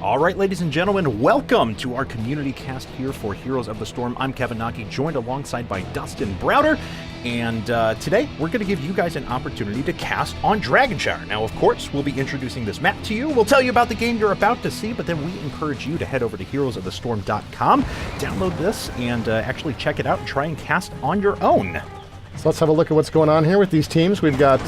All right, ladies and gentlemen, welcome to our community cast here for Heroes of the Storm. I'm Kevin Naki, joined alongside by Dustin Browder, and today we're going to give you guys an opportunity to cast on Shire. Now, of course, we'll be introducing this map to you. We'll tell you about the game you're about to see, but then we encourage you to head over to heroesofthestorm.com, download this, and actually check it out and try and cast on your own. So let's have a look at what's going on here with these teams. We've got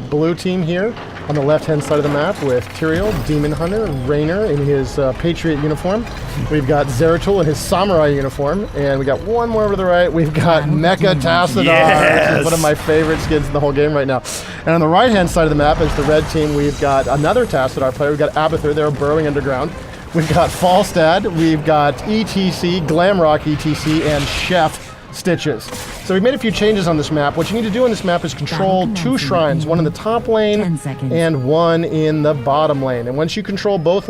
blue team here on the left-hand side of the map with Tyrael, Demon Hunter, Raynor in his Patriot uniform. We've got Zeratul in his Samurai uniform, and we got one more over to the right. We've got Mecha Tassadar, which is one of my favorite skins in the whole game right now. And on the right-hand side of the map is the red team. We've got another Tassadar player. We've got Abathur. They're burrowing underground. We've got Falstad. We've got ETC, Glamrock ETC, and Chef Stitches. So we've made a few changes on this map. What you need to do on this map is control two shrines, one in the top lane and one in the bottom lane. And once you control both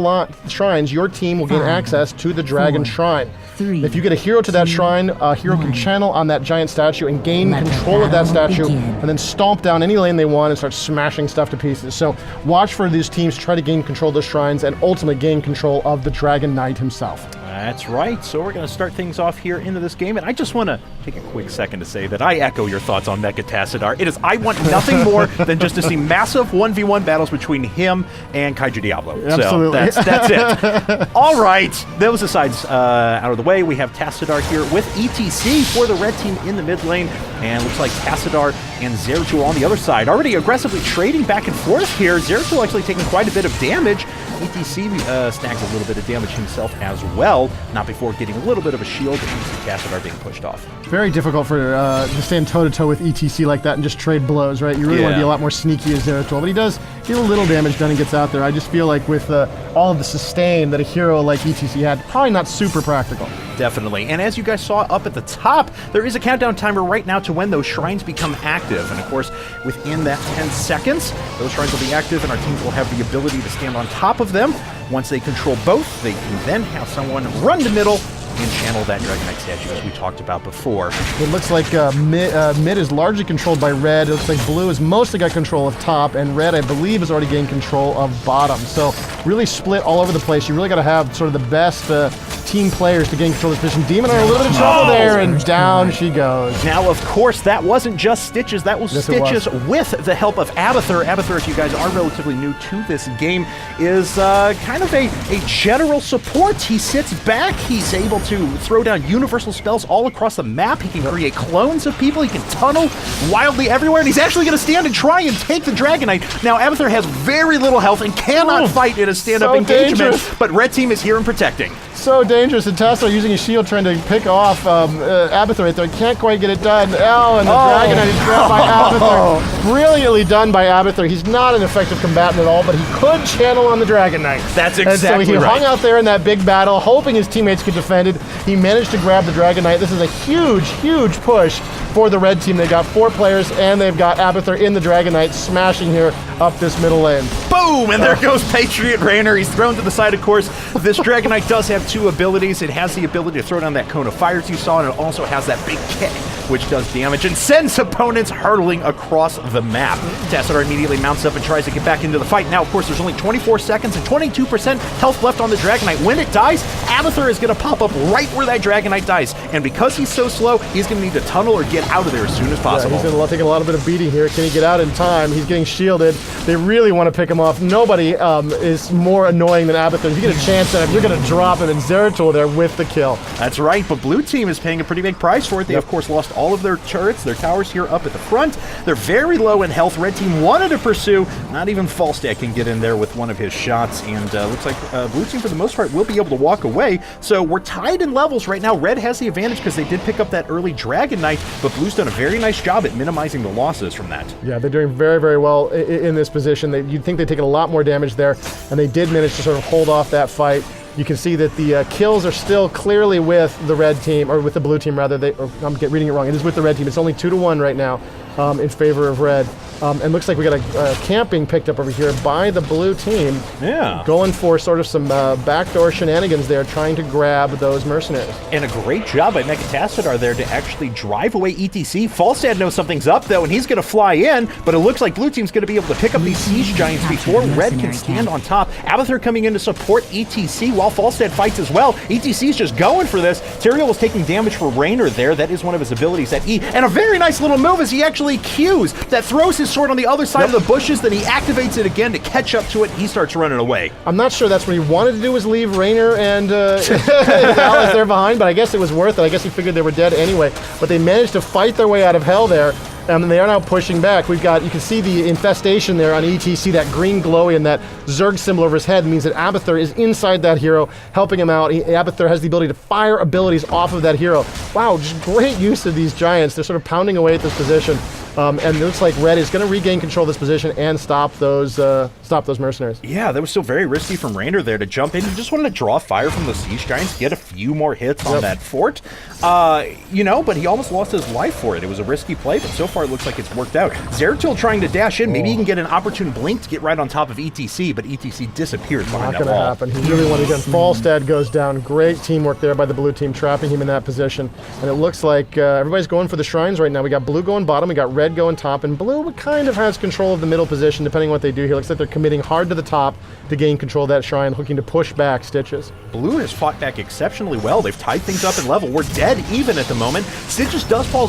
shrines, your team will gain access to the dragon shrine. If you get a hero to that shrine, a hero can channel on that giant statue and gain control of that statue and then stomp down any lane they want and start smashing stuff to pieces. So watch for these teams try to gain control of those shrines and ultimately gain control of the Dragon Knight himself. That's right. So we're going to start things off here into this game, and I just want to take a quick second to say that I echo your thoughts on Mecha Tassadar. I want nothing more than just to see massive 1v1 battles between him and Kaiju Diablo. Absolutely. So that's it. All right. Those asides out of the way, we have Tassadar here with ETC for the red team in the mid lane, and looks like Tassadar and Zeratul on the other side. Already aggressively trading back and forth here. Zeratul actually taking quite a bit of damage. ETC snags a little bit of damage himself as well, not before getting a little bit of a shield, and you see Tassadar being pushed off. Very difficult for to stand toe-to-toe with ETC like that and just trade blows, right? You really want to be a lot more sneaky as Zeratul, but he does get a little damage done and gets out there. I just feel like with all of the sustain that a hero like ETC had, probably not super practical. Definitely. And as you guys saw up at the top, there is a countdown timer right now to when those shrines become active. And of course, within that 10 seconds, those shrines will be active and our teams will have the ability to stand on top of them. Once they control both, they can then have someone run to middle and channel that Dragon Knight statue as we talked about before. It looks like mid is largely controlled by red. It looks like blue has mostly got control of top, and red, I believe, has already gained control of bottom. So really split all over the place. You really got to have sort of the best team players to gain control of this position. Demon are a little bit of trouble there, and down she goes. Now, of course, that wasn't just Stitches. That was Stitches with the help of Abathur. Abathur, if you guys are relatively new to this game, is kind of a general support. He sits back. He's able to throw down universal spells all across the map. He can create clones of people. He can tunnel wildly everywhere, and he's actually going to stand and try and take the Dragon Knight. Now, Abathur has very little health and cannot fight in a stand-up engagement, but red team is here and protecting. So dangerous, and Tassadar using his shield trying to pick off Abathur right there. Can't quite get it done. Oh, and the Dragon Knight is grabbed by Abathur. Brilliantly done by Abathur. He's not an effective combatant at all, but he could channel on the Dragon Knight. That's exactly and so he hung out there in that big battle, hoping his teammates could defend it. He managed to grab the Dragon Knight. This is a huge, huge push for the red team. They've got 4 players, and they've got Abathur in the Dragon Knight smashing here up this middle lane. Boom! And there goes Patriot Raynor. He's thrown to the side, of course. This Dragon Knight does have 2 abilities. It has the ability to throw down that cone of fires you saw, and it also has that big kick, which does damage and sends opponents hurtling across the map. Tassadar immediately mounts up and tries to get back into the fight. Now, of course, there's only 24 seconds and 22% health left on the Dragon Knight. When it dies, Abathur is going to pop up right where that Dragon Knight dies. And because he's so slow, he's going to need to tunnel or get out of there as soon as possible. He's going to take a lot of beating here. Can he get out in time? He's getting shielded. They really want to pick him off. Nobody is more annoying than Abathur. If you get a chance at him, you're going to drop him, and Zeratul there with the kill. That's right, but blue team is paying a pretty big price for it. They, of course, lost all of their turrets, their towers here up at the front. They're very low in health. Red team wanted to pursue. Not even Falstad can get in there with one of his shots, and looks like blue team, for the most part, will be able to walk away. So we're tied in levels right now. Red has the advantage because they did pick up that early Dragon Knight, but blue's done a very nice job at minimizing the losses from that. Yeah, they're doing very, very well in this position. You'd think they'd taken a lot more damage there, and they did manage to sort of hold off that fight. You can see that the kills are still clearly with the red team, or with the blue team rather. I'm reading it wrong. It is with the red team. It's only 2-1 right now. in favor of red. And looks like we got a camping picked up over here by the blue team. Yeah. Going for sort of some backdoor shenanigans there, trying to grab those mercenaries. And a great job by Mechatassadar there to actually drive away ETC. Falstad knows something's up, though, and he's going to fly in, but it looks like blue team's going to be able to pick up these siege giants before red can stand on top. Abathur coming in to support ETC while Falstad fights as well. ETC's just going for this. Tyrael was taking damage for Raynor there. That is one of his abilities at E. And a very nice little move as he actually Qs. That throws his sword on the other side of the bushes, then he activates it again to catch up to it. He starts running away. I'm not sure that's what he wanted to do, was leave Raynor and Alice there behind, but I guess it was worth it. I guess he figured they were dead anyway. But they managed to fight their way out of hell there. And they are now pushing back. We've got, you can see the infestation there on ETC, that green glowy and that Zerg symbol over his head means that Abathur is inside that hero, helping him out. Abathur has the ability to fire abilities off of that hero. Wow, just great use of these giants. They're sort of pounding away at this position. And it looks like red is going to regain control of this position and stop those mercenaries. Yeah, that was still very risky from Raynor there to jump in. He just wanted to draw fire from the siege giants, get a few more hits on that fort. But he almost lost his life for it. It was a risky play, but so far it looks like it's worked out. Zeratul trying to dash in. Maybe he can get an opportune blink to get right on top of ETC, but ETC disappears behind that wall. Not going to happen. He really wanted to get Falstad goes down. Great teamwork there by the blue team, trapping him in that position. And it looks like everybody's going for the shrines right now. We got blue going bottom, we got red going top, and blue kind of has control of the middle position, depending on what they do here. Looks like they're committing hard to the top to gain control of that shrine, looking to push back Stitches. Blue has fought back exceptionally well. They've tied things up in level. We're dead even at the moment. Stitches does pull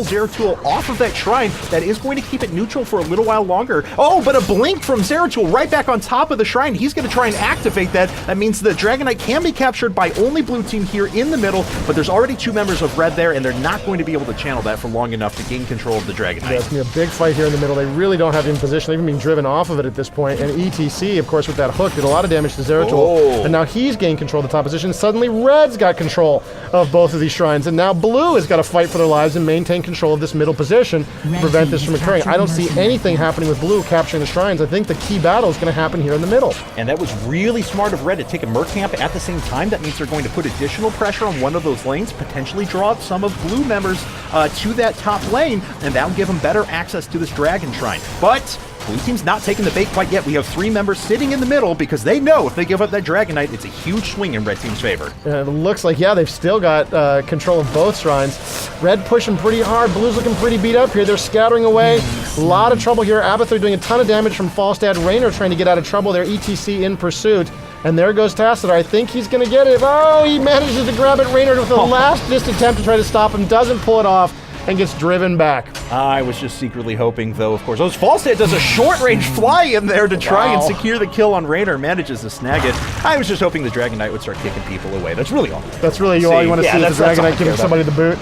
Zeratul off of that shrine. That is going to keep it neutral for a little while longer. Oh, but a blink from Zeratul right back on top of the shrine. He's going to try and activate that. That means the Dragon Knight can be captured by only blue team here in the middle, but there's already 2 members of red there, and they're not going to be able to channel that for long enough to gain control of the Dragon Knight. Yeah, it's going to be a big fight here in the middle. They really don't have him in position. They've even been driven off of it at this point. And ETC, of course, with that hook, did a lot of damage to Zeratul. Oh. And now he's gained control of the top position. Suddenly, red's got control of both of these shrines. And now blue has got to fight for their lives and maintain control of this middle position to prevent this from occurring. I don't see anything happening with blue capturing the shrines. I think the key battle is going to happen here in the middle. And that was really smart of red to take a Merc camp at the same time. That means they're going to put additional pressure on one of those lanes, potentially draw up some of blue members to that top lane, and that'll give them better access to this Dragon Shrine. But blue team's not taking the bait quite yet. We have 3 members sitting in the middle because they know if they give up that Dragon Knight, it's a huge swing in red team's favor. It looks like, yeah, they've still got control of both shrines. Red pushing pretty hard. Blue's looking pretty beat up here. They're scattering away. A lot of trouble here. Abathur doing a ton of damage from Falstad. Raynor trying to get out of trouble there. ETC in pursuit. And there goes Tassadar. I think he's going to get it. Oh, he manages to grab it. Raynor with the last distant attempt to try to stop him. Doesn't pull it off and gets driven back. I was just secretly hoping, though, of course. Falstad does a short-range fly in there to try and secure the kill on Raynor, manages to snag it. I was just hoping the Dragon Knight would start kicking people away. That's really all. That's really all you want to see, is the Dragon Knight giving somebody the boot.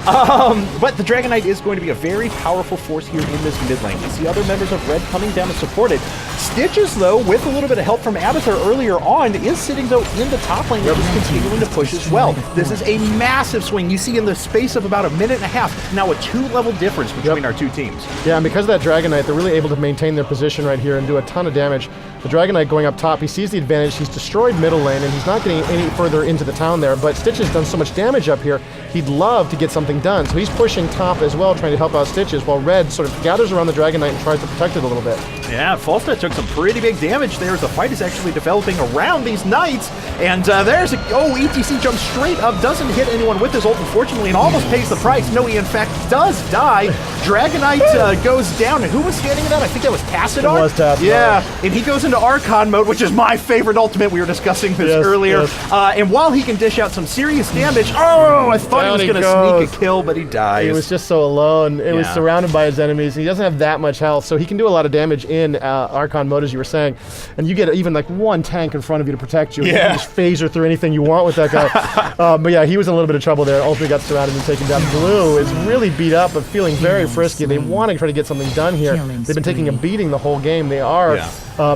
But the Dragon Knight is going to be a very powerful force here in this mid lane. You see other members of red coming down to support it. Stitches, though, with a little bit of help from Abathur earlier on, is sitting, though, in the top lane, which is continuing to push as well. This is a massive swing. You see in the space of about a minute and a half, now a 2-level difference between our 2 teams. Yeah, and because of that Dragon Knight, they're really able to maintain their position right here and do a ton of damage. The Dragon Knight going up top, he sees the advantage. He's destroyed middle lane, and he's not getting any further into the town there, but Stitches done so much damage up here, he'd love to get something done. So he's pushing top as well, trying to help out Stitches, while red sort of gathers around the Dragon Knight and tries to protect it a little bit. Yeah, Falstad took some pretty big damage there as the fight is actually developing around these knights. And there's a... Oh, ETC jumps straight up, doesn't hit anyone with his ult, unfortunately, and almost pays the price. No, he in fact does die. Dragon Knight goes down, and who was standing in that? I think that was Tassadar? It was Tassadar. Yeah, and he goes into Archon mode, which is my favorite ultimate. We were discussing this earlier. Yes. And while he can dish out some serious damage, I thought he was going to sneak a kill, but he dies. He was just so alone. It was surrounded by his enemies. He doesn't have that much health, so he can do a lot of damage in Archon mode, as you were saying. And you get even like one tank in front of you to protect you. You can just phaser through anything you want with that guy. But yeah, he was in a little bit of trouble there. Ultimately got surrounded and taken down. Blue is really beat up, but feeling very frisky. They want to try to get something done here. They've been taking a beating the whole game. They are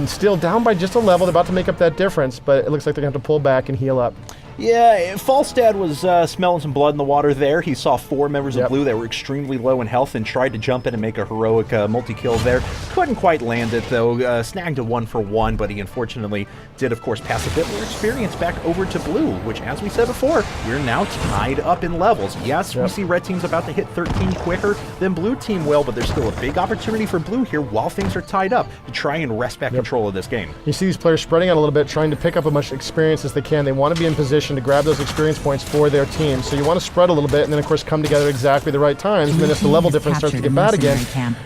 still down by just a level. They're about to make up that difference, but it looks like they're going to have to pull back and heal up. Yeah, Falstad was smelling some blood in the water there. He saw 4 members of Yep. blue that were extremely low in health and tried to jump in and make a heroic multi-kill there. Couldn't quite land it, though. Snagged a 1-for-1, but he unfortunately did, of course, pass a bit more experience back over to blue, which, as we said before, we're now tied up in levels. Yes, we see red team's about to hit 13 quicker than blue team will, but there's still a big opportunity for blue here while things are tied up to try and wrest back control of this game. You see these players spreading out a little bit, trying to pick up as much experience as they can. They want to be in position to grab those experience points for their team. So you want to spread a little bit and then, of course, come together exactly the right times. And then if the level difference starts to get bad again,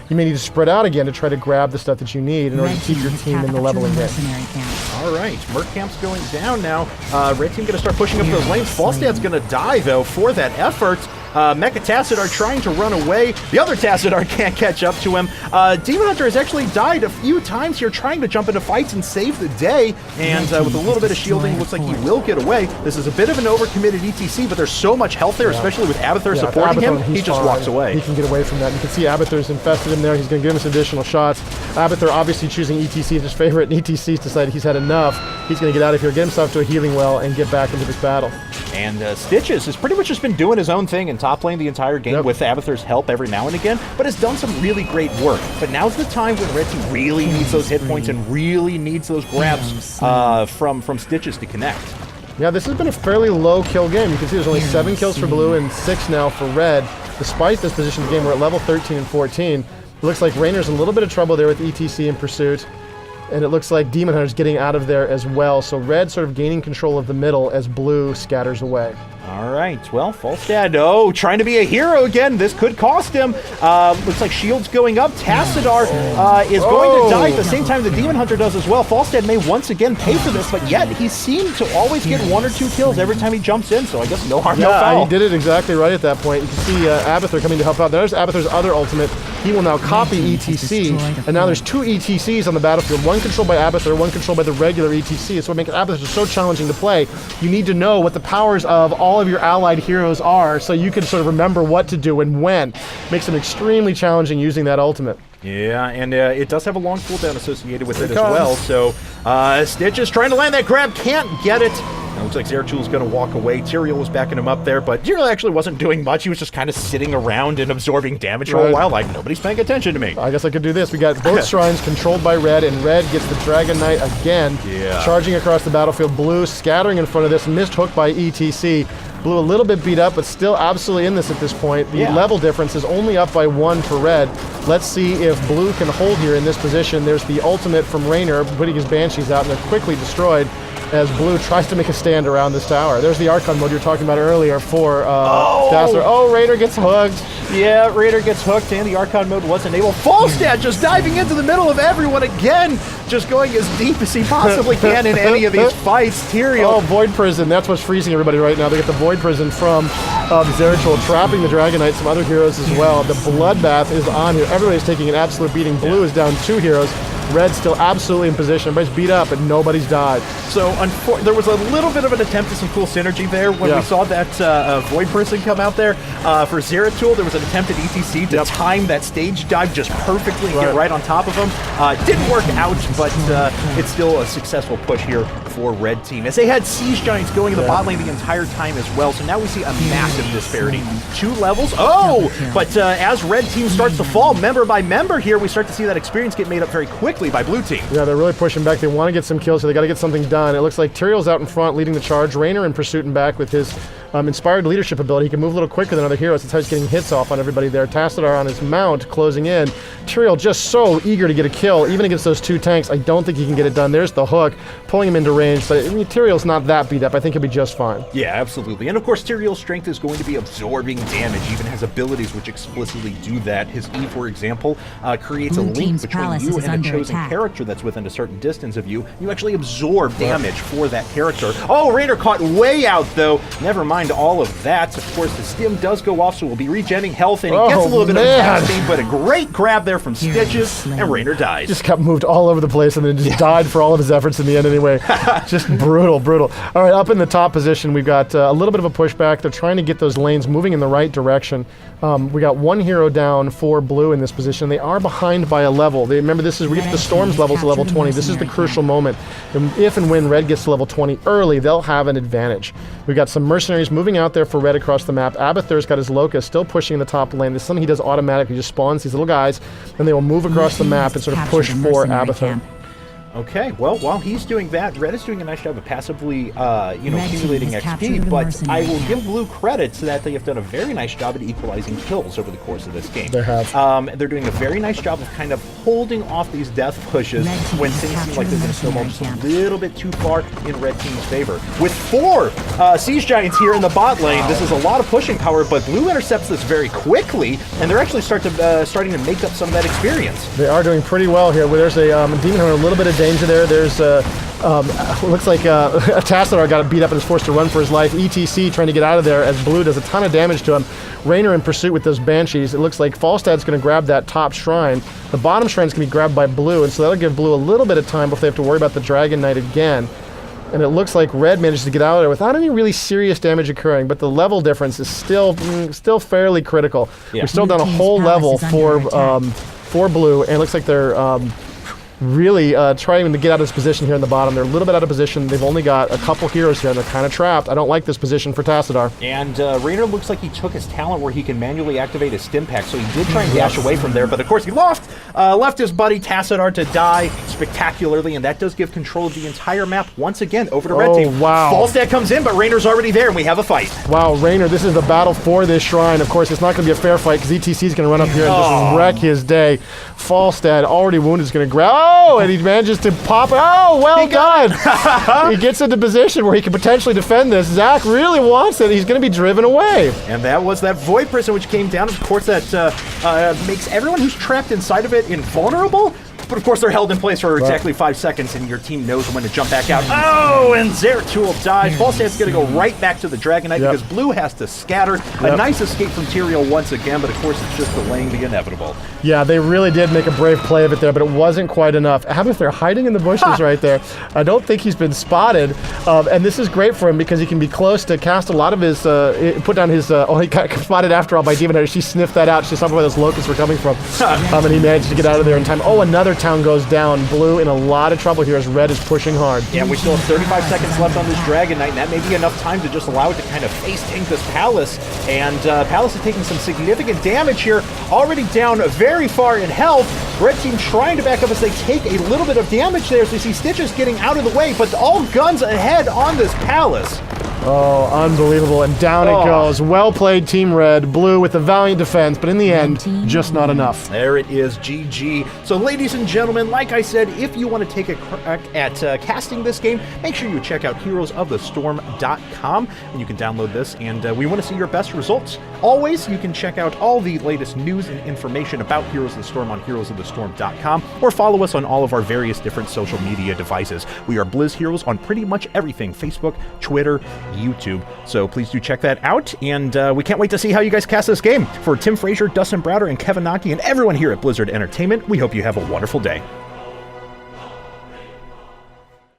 you may need to spread out again to try to grab the stuff that you need in order to keep your team in the leveling game. All right, Merc Camp's going down now. Red team going to start pushing up those lanes. Falstad's going to die, though, for that effort. Mecha Tassadar trying to run away. The other Tassadar can't catch up to him. Demon Hunter has actually died a few times here trying to jump into fights and save the day. And with a little bit of shielding, looks like he will get away. This is a bit of an overcommitted ETC, but there's so much health there, especially with Abathur supporting him. He just walks away. He can get away from that. You can see Abathur's infested him there. He's going to give him some additional shots. Abathur obviously choosing ETC as his favorite, and ETC's decided he's had enough. He's going to get out of here, get himself to a healing well, and get back into this battle. And Stitches has pretty much just been doing his own thing in top lane the entire game with Abathur's help every now and again, but has done some really great work. But now's the time when Red Team really needs those hit points and really needs those grabs from Stitches to connect. Yeah, this has been a fairly low kill game. You can see there's only 7 kills for blue and 6 now for red. Despite this position of the game, we're at level 13 and 14. It looks like Rainer's in a little bit of trouble there with ETC in pursuit. And it looks like Demon Hunter's getting out of there as well. So red sort of gaining control of the middle as blue scatters away. All right, well, Falstad, trying to be a hero again. This could cost him. Looks like shield's going up. Tassadar is going to die at the same time the Demon Hunter does as well. Falstad may once again pay for this, but yet he seemed to always get 1 or 2 kills every time he jumps in, so I guess no harm, no foul. He did it exactly right at that point. You can see Abathur coming to help out. There's Abathur's other ultimate. He will now copy ETC, and now there's 2 ETCs on the battlefield, one controlled by Abathur, one controlled by the regular ETC. It's what makes Abathur so challenging to play. You need to know what the powers of all of your allied heroes are so you can sort of remember what to do and when. Makes it extremely challenging using that ultimate. Yeah, and it does have a long cooldown associated with it as well, so Stitch is trying to land that grab, can't get it. It looks like Zeratul going to walk away. Tyrael was backing him up there, but Tyrael actually wasn't doing much. He was just kind of sitting around and absorbing damage for a while, like nobody's paying attention to me. I guess I could do this. We got both shrines controlled by red, and red gets the Dragon Knight again, charging across the battlefield. Blue scattering in front of this, missed hook by ETC. Blue a little bit beat up, but still absolutely in this at this point. The level difference is only up by 1 for red. Let's see if blue can hold here in this position. There's the ultimate from Rainer, putting his Banshees out, and they're quickly destroyed as blue tries to make a stand around this tower. There's the Archon mode you were talking about earlier for Dazzler. Oh, Rainer gets hooked. Yeah, Rainer gets hooked, and the Archon mode wasn't able. Falstad just diving into the middle of everyone again, just going as deep as he possibly can in any of these fights. Tyrael. Oh, Void Prison. That's what's freezing everybody right now. They get the Void Prison from Zeratul, trapping the Dragon Knight, some other heroes as well. The Bloodbath is on here. Everybody's taking an absolute beating. Blue is down 2 heroes. Red's still absolutely in position. Everybody's beat up, and nobody's died. So there was a little bit of an attempt at some cool synergy there when we saw that Void Prison come out there. For Zeratul, there was an attempt at ETC to time that stage dive just perfectly and get right on top of him. Didn't work out, but it's still a successful push here for Red Team, as they had Siege Giants going in the bot lane the entire time as well. So now we see a massive disparity. 2 levels. But as Red Team starts to fall member by member here, we start to see that experience get made up very quickly by Blue Team. Yeah, they're really pushing back. They want to get some kills, so they got to get something done. It looks like Tyrael's out in front, leading the charge. Rainer in pursuit and back with his inspired leadership ability. He can move a little quicker than other heroes. That's how he's getting hits off on everybody there. Tassadar on his mount, closing in. Tyrael just so eager to get a kill, even against those 2 tanks. I don't think he can get it done. There's the hook, pulling him into range, but Tyrael's not that beat up. I think he'll be just fine. Yeah, absolutely. And of course, Tyrael's strength is going to be absorbing damage, even has abilities which explicitly do that. His E, for example, creates a link between you and a chosen character that's within a certain distance of you. You actually absorb damage for that character. Oh, Rainer caught way out, though. Never mind. behind all of that. Of course, the stim does go off, so we'll be regenning health, and he gets a little bit of casting, but a great grab there from Stitches, and Raynor dies. Just got moved all over the place and then just died for all of his efforts in the end anyway. Just brutal. All right, up in the top position, we've got a little bit of a pushback. They're trying to get those lanes moving in the right direction. We got one hero down for blue in this position. They are behind by a level. Remember, this is the Storm's level to level 20. This is the crucial moment. And if and when Red gets to level 20 early, they'll have an advantage. We've got some mercenaries moving out there for Red across the map. Abathur's got his Locust still pushing in the top lane. This is something he does automatically. He just spawns these little guys, and they will move across the map and sort of push for Abathur. Okay, well, while he's doing that, Red is doing a nice job of passively, accumulating XP, but I will give Blue credit to that they have done a very nice job at equalizing kills over the course of this game. They have. They're doing a very nice job of kind of holding off these death pushes when things seem like they're going to snowball just a little bit too far in Red Team's favor. With 4 Siege Giants here in the bot lane, this is a lot of pushing power, but Blue intercepts this very quickly, and they're actually starting to make up some of that experience. They are doing pretty well here. Where there's a Demon Hunter, a little bit of danger there. There's looks like a Tassadar got beat up and is forced to run for his life. ETC trying to get out of there as Blue does a ton of damage to him. Raynor in pursuit with those Banshees. It looks like Falstad's going to grab that top shrine. The bottom shrine's going to be grabbed by Blue, and so that'll give Blue a little bit of time before they have to worry about the Dragon Knight again. And it looks like Red manages to get out of there without any really serious damage occurring, but the level difference is still fairly critical. Yeah. We're still down a whole level for Blue, and it looks like they're really trying to get out of this position here in the bottom. They're a little bit out of position. They've only got a couple heroes here, and they're kind of trapped. I don't like this position for Tassadar. And Raynor looks like he took his talent where he can manually activate his stim pack, so he did try and dash away from there, but of course he left his buddy Tassadar to die spectacularly, and that does give control of the entire map once again over to Red Team. Wow. Falstad comes in, but Raynor's already there, and we have a fight. Wow, Raynor, this is the battle for this shrine. Of course, it's not going to be a fair fight because ETC is going to run up here and just wreck his day. Falstad, already wounded, is going to grab... Oh, and he manages to pop... Oh, well done! He gets into position where he can potentially defend this. Zach really wants it. He's going to be driven away. And that was that Void Prison, which came down. Of course, that makes everyone who's trapped inside of it invulnerable. But of course, they're held in place for exactly 5 seconds, and your team knows when to jump back out. Oh, and Zeratul dies. Falstad's going to go right back to the Dragon Knight because Blue has to scatter. A nice escape from Tyrael once again, but of course, it's just delaying the inevitable. Yeah, they really did make a brave play of it there, but it wasn't quite enough. Abathur hiding in the bushes right there. I don't think he's been spotted, and this is great for him because he can be close to cast a lot of his, put down his, he got spotted after all by Demon Hunter. She sniffed that out. She saw where those locusts were coming from, and he managed to get out of there in time. Oh, another town goes down. Blue in a lot of trouble here as Red is pushing hard. Yeah, we still have 35 seconds left on this Dragon Knight, and that may be enough time to just allow it to kind of face tank this Palace. And Palace is taking some significant damage here, already down very far in health. Red Team trying to back up as they take a little bit of damage there, so you see Stitches getting out of the way, but all guns ahead on this Palace. Oh, unbelievable. And down it goes. Well played, Team Red. Blue with a valiant defense, but in the end, just not enough. There it is, GG. So, ladies and gentlemen, like I said, if you want to take a crack at casting this game, make sure you check out heroesofthestorm.com, and you can download this, and we want to see your best results. Always, you can check out all the latest news and information about Heroes of the Storm on heroesofthestorm.com, or follow us on all of our various different social media devices. We are Blizz Heroes on pretty much everything: Facebook, Twitter, YouTube. So please do check that out, and we can't wait to see how you guys cast this game. For Tim Frazier, Dustin Browder, and Kevin Naki, and everyone here at Blizzard Entertainment, we hope you have a wonderful day.